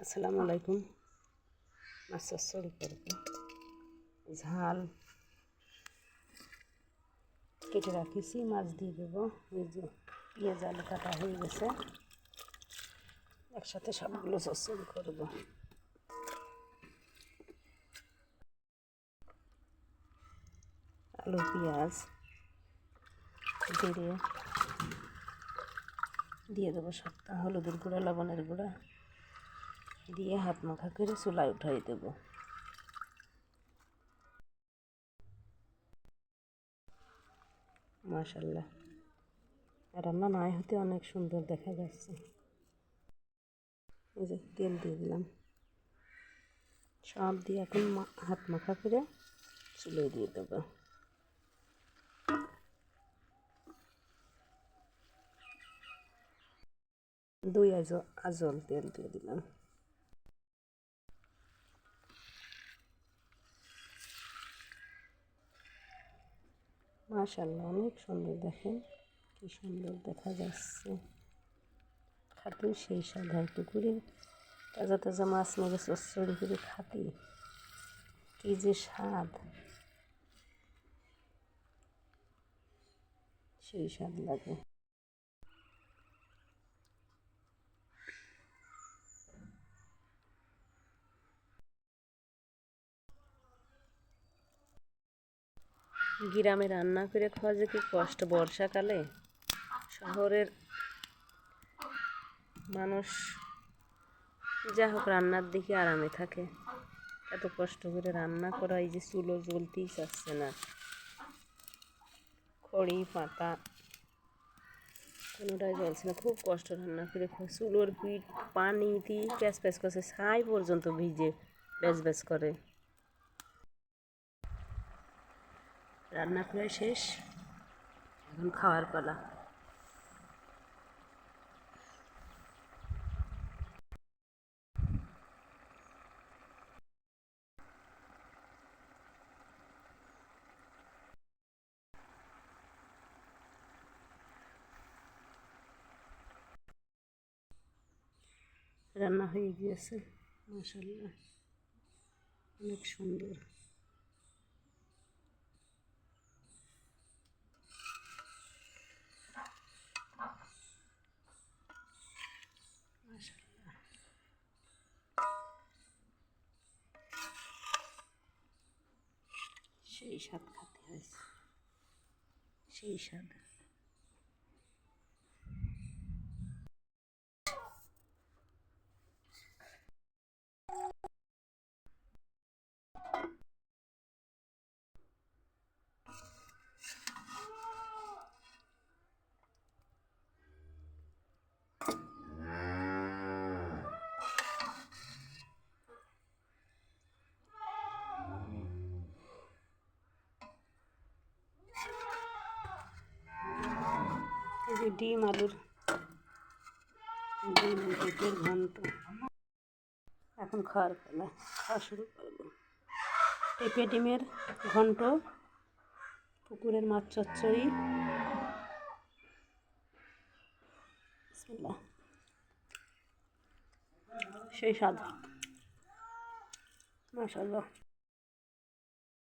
আসসালামু আলাইকুম। মাছ চচ্চড়ি করব। ঝাল কেটে রাখিছি, মাছ দিয়ে দেবো। এই যে পেঁয়াজ আলু কাটা হয়ে গেছে, একসাথে সবগুলো চচ্চড়ি করব। আলু পেঁয়াজ জিরে দিয়ে দেবো সবটা, হলুদের গুঁড়া লবণের গুঁড়া দিয়ে হাত মাখা করে চুলায় উঠাই দেবো। মাশাআল্লাহ, রান্না না হতে অনেক সুন্দর দেখা যাচ্ছে। এই যে তেল দিয়ে দিলাম, সব দিয়ে এখন হাত মাখা করে চুলোয় দিয়ে দেবো। দুই আজল তেল দিয়ে দিলাম। মাশাআল্লাহ, অনেক সুন্দর, দেখেন কি সুন্দর দেখা যাচ্ছে। খাতে সেই স্বাদ হয়, পুকুরের তাজা তাজা মাছ মেরে চচ্চড়ি করে খাতে কি যে স্বাদ, সেই স্বাদ লাগে। গ্রামে রান্না করে খাওয়া যে কি কষ্ট বর্ষাকালে। শহরের মানুষ যা হোক রান্নার দিকে আরামে থাকে, এত কষ্ট করে রান্না করা, এই যে চুলো জ্বলতেই চাচ্ছে না, খড়ি পাতা কোনোটাই জ্বলছে না। খুব কষ্ট রান্না করে খাওয়া, চুলোর পিঠ পানি দিয়ে প্যাঁচ প্যাঁচ করছে, ছাই পর্যন্ত ভিজে ব্যাচ ব্যাচ করে। রান্না প্রায় শেষ, এখন খাওয়ার পালা। রান্না হয়ে গিয়েছে, মাশাআল্লাহ, অনেক সুন্দর। মাশাআল্লাহ, সেই স্বাদ খেতে হয়েছে, সেই স্বাদ। এই যে ডিম আলুর পেঁপের ঘন্ট, এখন খাওয়ার পালা, খাওয়া শুরু করবো। পেঁপে ডিমের ঘন্ট, পুকুরের মাছ চচ্চড়ি, বিসমিল্লাহ, সেই স্বাদ, মাশাআল্লাহ।